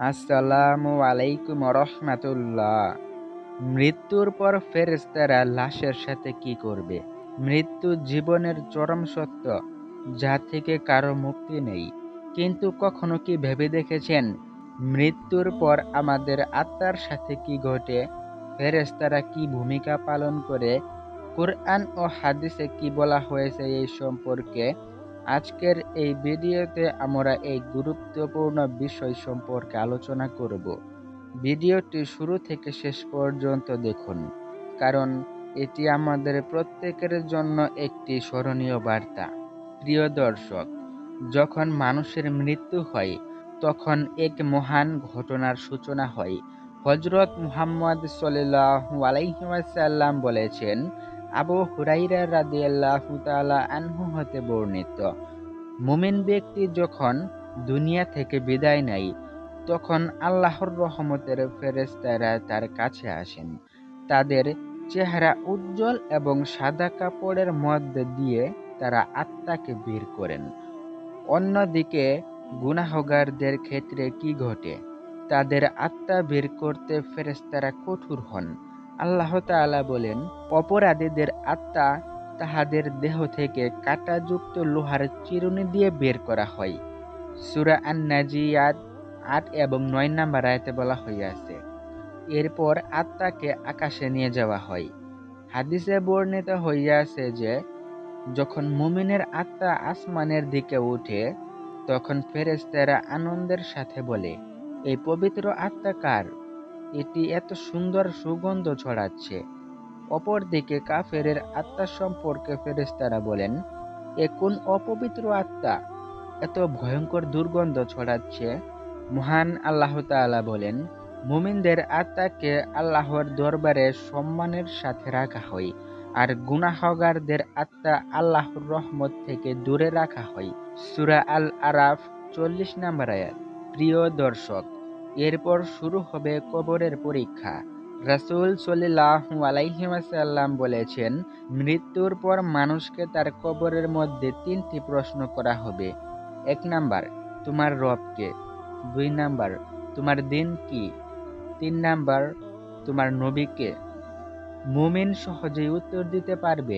আসসালামু আলাইকুম রহমাতুল্লাহ। মৃত্যুর পর ফেরেশতারা লাশের সাথে কি করবে? মৃত্যু জীবনের চরম সত্য, যা থেকে কারো মুক্তি নেই। কিন্তু কখনো কি ভেবে দেখেছেন মৃত্যুর পর আমাদের আত্মার সাথে কি ঘটে? ফেরেশতারা কি ভূমিকা পালন করে? কুরআন ও হাদিসে কি বলা হয়েছে এই সম্পর্কে? আজকের এই ভিডিওতে আমরা এই গুরুত্বপূর্ণ বিষয় সম্পর্কে আলোচনা করব। ভিডিওটি শুরু থেকে শেষ পর্যন্ত দেখুন, কারণ এটি আমাদের প্রত্যেকের জন্য একটি স্মরণীয় বার্তা। প্রিয় দর্শক, যখন মানুষের মৃত্যু হয় তখন এক মহান ঘটনার সূচনা হয়। হযরত মুহাম্মদ সাল্লাল্লাহু আলাইহি ওয়াসাল্লাম বলেছেন, আবু হুরায়রা রাদিয়াল্লাহু তাআলা আনহু হতে বর্ণিত, মুমিন ব্যক্তি যখন দুনিয়া থেকে বিদায় নেয় তখন আল্লাহর রহমতের ফেরেশতারা তার কাছে আসেন। তাদের চেহারা উজ্জ্বল এবং সাদা কাপড়ের মধ্যে দিয়ে তারা আত্মাকে বের করেন। অন্যদিকে গুনাহগারদের ক্ষেত্রে কি ঘটে? তাদের আত্মা বের করতে ফেরেশতারা কঠোর হন। আল্লাহ তাআলা বলেন, অপরাধীদের আত্মা তাহাদের দেহ থেকে কাঁটাযুক্ত লোহার চিরুনি দিয়ে বের করা হয়। সূরা আন-নাজিয়াত ৮ এবং ৯ নম্বর আয়াতে বলা হইয়াছে। এরপর আত্মাকে আকাশে নিয়ে যাওয়া হয়। হাদিসে বর্ণিত হইয়াছে যে, যখন মুমিনের আত্মা আসমানের দিকে ওঠে তখন ফেরেশতারা আনন্দের সাথে বলে, এই পবিত্র আত্মা কার? এটি এত সুন্দর সুগন্ধ ছড়াচ্ছে। অপরদিকে কাফেরের আত্মা সম্পর্কে ফেরেশতারা বলেন, এ কোন অপবিত্র আত্মা, এত ভয়ঙ্কর দুর্গন্ধ ছড়াচ্ছে? মহান আল্লাহ তাআলা বলেন, মুমিনদের আত্মাকে আল্লাহর দরবারে সম্মানের সাথে রাখা হয়, আর গুনাহগারদের আত্মা আল্লাহর রহমত থেকে দূরে রাখা হয়। সূরা আল আরাফ ৪০ নম্বর আয়াত। প্রিয় দর্শক, এরপর শুরু হবে কবরের পরীক্ষা। রাসূল সাল্লাল্লাহু আলাইহি ওয়াসাল্লাম বলেছেন, মৃত্যুর পর মানুষকে তার কবরের মধ্যে ৩টি প্রশ্ন করা হবে। ১ নাম্বার, তোমার রব কে? ২ নাম্বার, তোমার দিন কি? ৩ নাম্বার, তোমার নবী কে? মুমিন সহজেই উত্তর দিতে পারবে,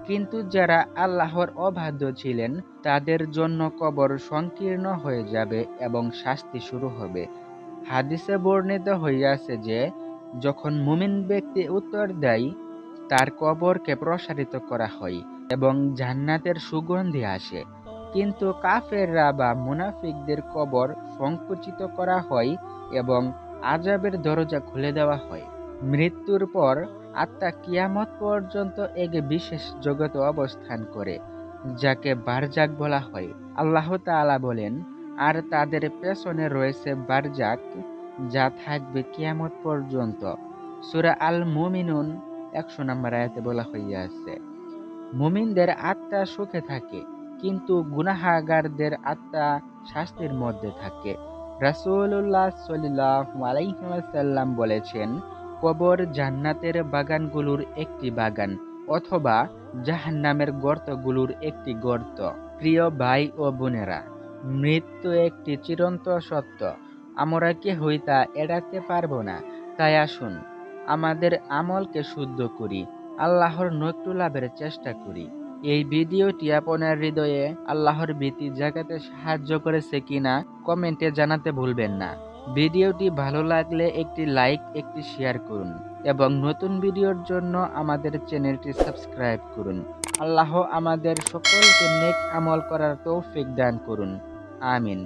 কিন্তু যারা আল্লাহর অবাধ্য ছিলেন তাদের জন্য কবর সংকীর্ণ হয়ে যাবে এবং শাস্তি শুরু হবে। হাদিসে বর্ণিত হইয়াছে যে, যখন মুমিন ব্যক্তি উত্তর দেয় তার কবরকে প্রসারিত করা হয় এবং জান্নাতের সুগন্ধি আসে, কিন্তু কাফেররা বা মুনাফিকদের কবর সংকুচিত করা হয় এবং আযাবের দরজা খুলে দেওয়া হয়। মৃত্যুর পর আত্মা কিয়ামত পর্যন্ত এক বিশেষ জগতে অবস্থান করে, যাকে বারজাক বলা হয়। আল্লাহ তাআলা বলেন, আর তাদের পেছনে রয়েছে বারজাক, যা থাকবে কিয়ামত পর্যন্ত। সূরা আল মুমিনুন ১০০ নম্বর আয়াতে বলা হইয়াছে। মুমিনদের আত্মা সুখে থাকে, কিন্তু গুনাহগারদের আত্মা শাস্তির মধ্যে থাকে। রাসূলুল্লাহ সাল্লাল্লাহু আলাইহি ওয়াসাল্লাম বলেছেন, কবর জান্নাতের বাগানগুলোর একটি বাগান অথবা জাহান্নামের গর্তগুলোর একটি গর্ত। প্রিয় ভাই ও বোনেরা, মৃত্যু একটি চিরন্তন সত্য। আমরা কেহই তা এড়াতে পারবো না। তাই আসুন আমাদের আমলকে শুদ্ধ করি, আল্লাহর নৈকট্য লাভের চেষ্টা করি। এই ভিডিওটি আপনার হৃদয়ে আল্লাহর ভীতি জাগাতে সাহায্য করেছে কিনা কমেন্টে জানাতে ভুলবেন না। ভিডিওটি ভালো লাগলে একটি লাইক, একটি শেয়ার করুন এবং নতুন ভিডিওর জন্য আমাদের চ্যানেলটি সাবস্ক্রাইব করুন। আল্লাহ আমাদের সকলকে নেক আমল করার তৌফিক দান করুন। আমিন।